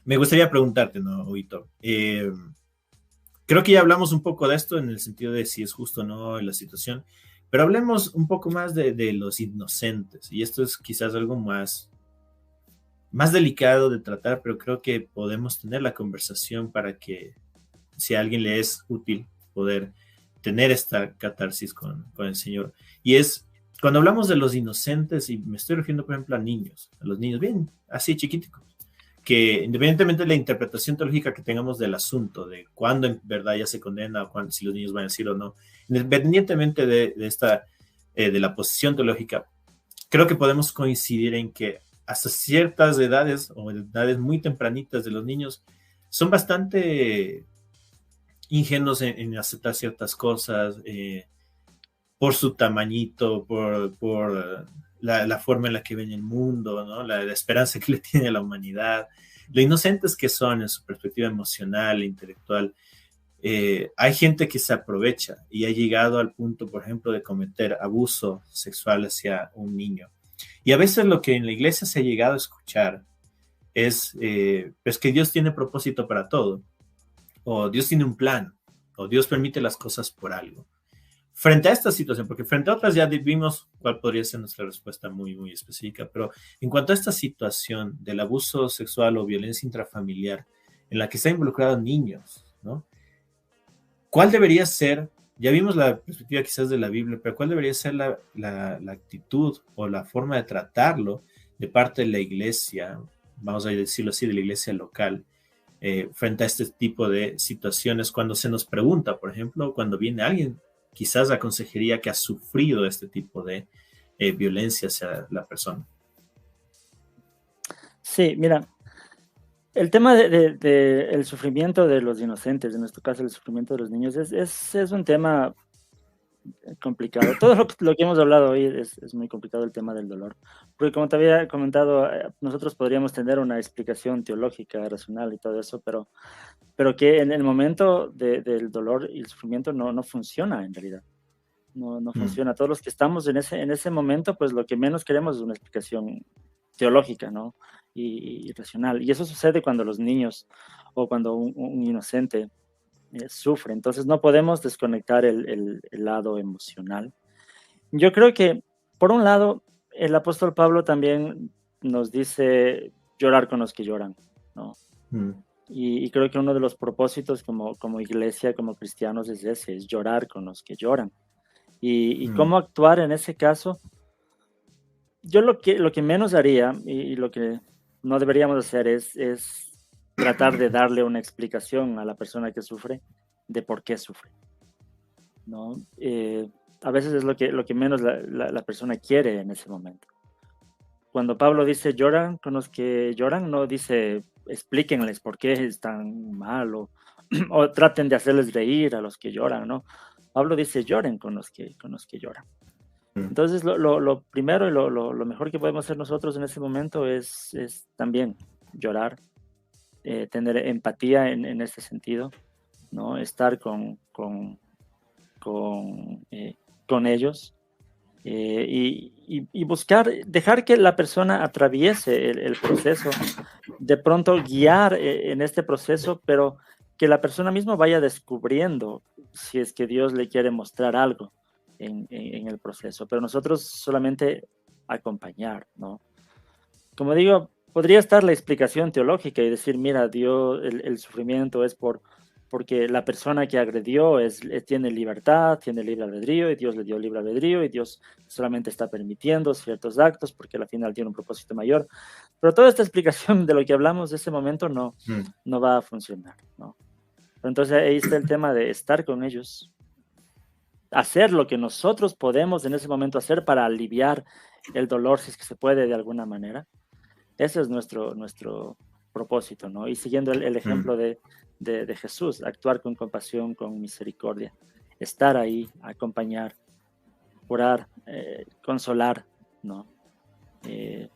Me gustaría preguntarte, ¿no, Huito? Creo que ya hablamos un poco de esto en el sentido de si es justo o no la situación, pero hablemos un poco más de los inocentes. Y esto es quizás algo más delicado de tratar, pero creo que podemos tener la conversación para que si a alguien le es útil poder tener esta catarsis con el Señor. Y es cuando hablamos de los inocentes, y me estoy refiriendo, por ejemplo, a los niños bien así chiquiticos, que independientemente de la interpretación teológica que tengamos del asunto, de cuándo en verdad ya se condena, o cuándo, si los niños van a decir o no, independientemente de esta, de la posición teológica, creo que podemos coincidir en que hasta ciertas edades o edades muy tempranitas de los niños son bastante ingenuos en aceptar ciertas cosas por su tamañito, por la forma en la que ven el mundo, ¿no? La esperanza que le tiene a la humanidad, lo inocentes que son en su perspectiva emocional e intelectual. Hay gente que se aprovecha y ha llegado al punto, por ejemplo, de cometer abuso sexual hacia un niño. Y a veces lo que en la iglesia se ha llegado a escuchar es que Dios tiene propósito para todo, o Dios tiene un plan, o Dios permite las cosas por algo. Frente a esta situación, porque frente a otras ya vimos cuál podría ser nuestra respuesta muy, muy específica, pero en cuanto a esta situación del abuso sexual o violencia intrafamiliar en la que está involucrado niños, ¿no? ¿Cuál debería ser, ya vimos la perspectiva quizás de la Biblia, pero cuál debería ser la actitud o la forma de tratarlo de parte de la iglesia, vamos a decirlo así, de la iglesia local, frente a este tipo de situaciones cuando se nos pregunta, por ejemplo, cuando viene alguien quizás a consejería que ha sufrido este tipo de violencia hacia la persona? Sí, mira, el tema el sufrimiento de los inocentes, en nuestro caso el sufrimiento de los niños, es un tema complicado. Todo lo que hemos hablado hoy es muy complicado el tema del dolor. Porque como te había comentado, nosotros podríamos tener una explicación teológica, racional y todo eso, pero que en el momento del dolor y el sufrimiento no funciona en realidad. No Mm, funciona. Todos los que estamos en ese momento, pues lo que menos queremos es una explicación teológica, ¿no? Y racional. Y eso sucede cuando los niños o cuando un inocente sufre. Entonces no podemos desconectar el lado emocional. Yo creo que, por un lado, el apóstol Pablo también nos dice llorar con los que lloran, ¿no? mm, Y creo que uno de los propósitos como iglesia, como cristianos, es ese, es llorar con los que lloran. Y mm, cómo actuar en ese caso, yo lo que menos haría y lo que no deberíamos hacer es tratar de darle una explicación a la persona que sufre de por qué sufre, ¿no? A veces es lo que menos la persona quiere en ese momento. Cuando Pablo dice lloran con los que lloran, no dice explíquenles por qué es tan malo o traten de hacerles reír a los que lloran, ¿no? Pablo dice lloren con los que lloran. mm, Entonces, lo primero y lo mejor que podemos hacer nosotros en ese momento es también llorar, tener empatía en ese sentido, ¿no? Estar con, eh, con ellos y buscar, dejar que la persona atraviese el proceso, de pronto guiar en este proceso, pero que la persona misma vaya descubriendo si es que Dios le quiere mostrar algo en el proceso, pero nosotros solamente acompañar, ¿no? Como digo, podría estar la explicación teológica y decir, mira, Dios, el sufrimiento es porque la persona que agredió tiene libertad, tiene libre albedrío y Dios le dio libre albedrío y Dios solamente está permitiendo ciertos actos porque al final tiene un propósito mayor. Pero toda esta explicación de lo que hablamos de ese momento mm. no va a funcionar, ¿no? Entonces ahí está el tema de estar con ellos, hacer lo que nosotros podemos en ese momento hacer para aliviar el dolor, si es que se puede de alguna manera. Ese es nuestro propósito, ¿no? Y siguiendo el Mm. ejemplo de Jesús, actuar con compasión, con misericordia, estar ahí, acompañar, curar, consolar, ¿no? Eh,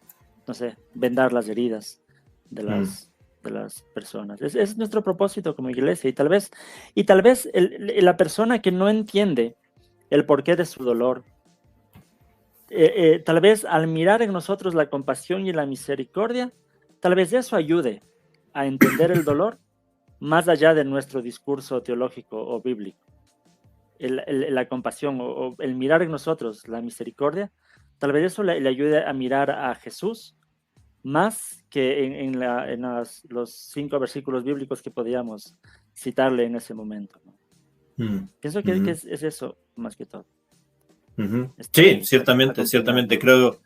no sé, vendar las heridas de Mm. de las personas. Es nuestro propósito como iglesia y tal vez la persona que no entiende el porqué de su dolor, tal vez al mirar en nosotros la compasión y la misericordia, tal vez eso ayude a entender el dolor más allá de nuestro discurso teológico o bíblico. La compasión o el mirar en nosotros la misericordia, tal vez eso le ayude a mirar a Jesús más que los 5 versículos bíblicos que podíamos citarle en ese momento, ¿no? Pienso que es eso más que todo. Sí, ciertamente. Creo,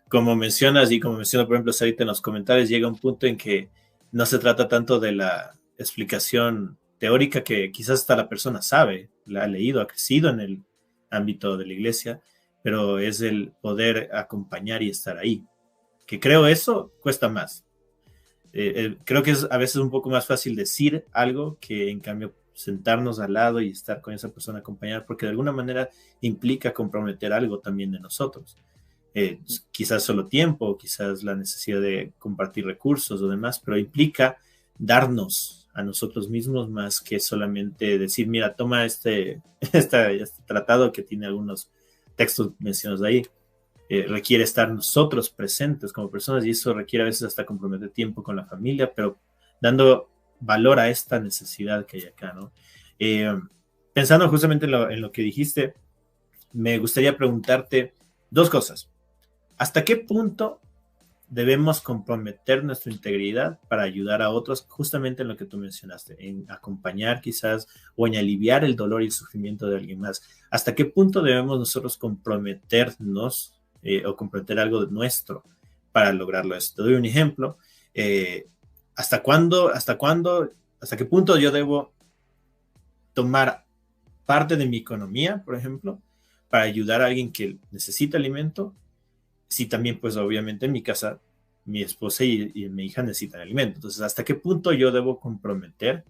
como mencionas y como menciona, por ejemplo, ahorita en los comentarios, llega un punto en que no se trata tanto de la explicación teórica que quizás hasta la persona sabe, la ha leído, ha crecido en el ámbito de la iglesia, pero es el poder acompañar y estar ahí. Que creo eso cuesta más. Creo que es a veces un poco más fácil decir algo que en cambio sentarnos al lado y estar con esa persona acompañada, porque de alguna manera implica comprometer algo también de nosotros. Quizás solo tiempo, quizás la necesidad de compartir recursos o demás, pero implica darnos a nosotros mismos más que solamente decir, mira, toma este tratado que tiene algunos textos mencionados ahí. Requiere estar nosotros presentes como personas y eso requiere a veces hasta comprometer tiempo con la familia, pero dando valor a esta necesidad que hay acá, ¿no? Pensando justamente en lo que dijiste, me gustaría preguntarte 2 cosas. ¿Hasta qué punto debemos comprometer nuestra integridad para ayudar a otros, justamente en lo que tú mencionaste, en acompañar quizás o en aliviar el dolor y el sufrimiento de alguien más? ¿Hasta qué punto debemos nosotros comprometernos o comprometer algo de nuestro para lograrlo? Te doy un ejemplo. ¿Hasta qué punto yo debo tomar parte de mi economía, por ejemplo, para ayudar a alguien que necesita alimento? Si también, pues obviamente en mi casa, mi esposa y mi hija necesitan alimento. Entonces, ¿hasta qué punto yo debo comprometer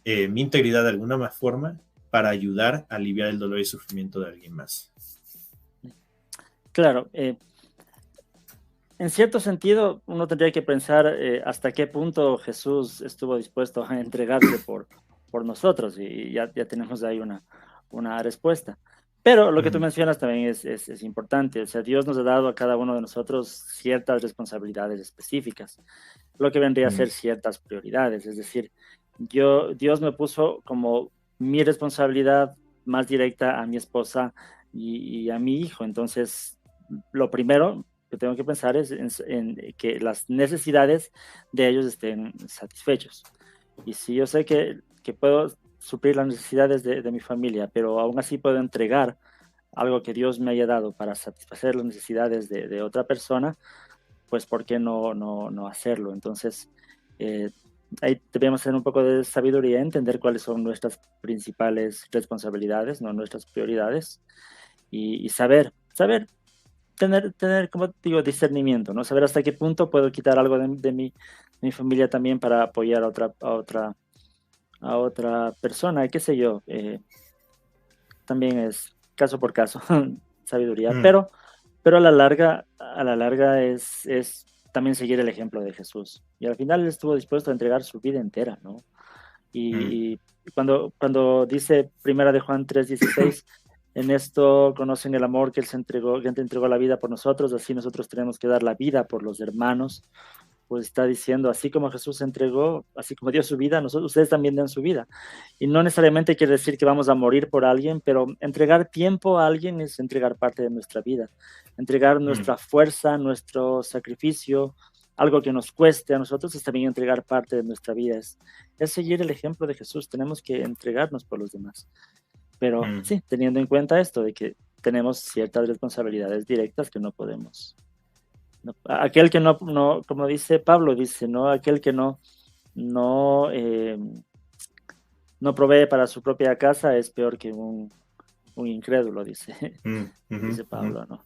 mi integridad de alguna forma para ayudar a aliviar el dolor y sufrimiento de alguien más? Claro, en cierto sentido, uno tendría que pensar hasta qué punto Jesús estuvo dispuesto a entregarse por nosotros, y ya tenemos ahí una respuesta. Pero lo que tú mencionas también es importante. O sea, Dios nos ha dado a cada uno de nosotros ciertas responsabilidades específicas, lo que vendría a ser ciertas prioridades. Es decir, Dios me puso como mi responsabilidad más directa a mi esposa y a mi hijo. Entonces, lo primero que tengo que pensar es en que las necesidades de ellos estén satisfechos. Y si yo sé que puedo suplir las necesidades de mi familia, pero aún así puedo entregar algo que Dios me haya dado para satisfacer las necesidades de otra persona, pues ¿por qué no hacerlo? Entonces, ahí debemos tener un poco de sabiduría, entender cuáles son nuestras principales responsabilidades, no nuestras prioridades, y saber tener, como digo, discernimiento, ¿no? Saber hasta qué punto puedo quitar algo de mi familia también para apoyar a otra persona, qué sé yo. También es caso por caso, sabiduría, pero a la larga es también seguir el ejemplo de Jesús. Y al final él estuvo dispuesto a entregar su vida entera, ¿no? Y cuando dice Primera de Juan 3:16, en esto conocen el amor que él que él te entregó la vida por nosotros, así nosotros tenemos que dar la vida por los hermanos. Pues está diciendo, así como Jesús se entregó, así como dio su vida, ustedes también den su vida. Y no necesariamente quiere decir que vamos a morir por alguien, pero entregar tiempo a alguien es entregar parte de nuestra vida. Entregar nuestra fuerza, nuestro sacrificio, algo que nos cueste a nosotros, es también entregar parte de nuestra vida. Es seguir el ejemplo de Jesús. Tenemos que entregarnos por los demás. Pero sí, teniendo en cuenta esto de que tenemos ciertas responsabilidades directas que no podemos. Aquel que no, como dice Pablo, dice, ¿no? Aquel que no provee para su propia casa es peor que un incrédulo, dice, dice Pablo, ¿no?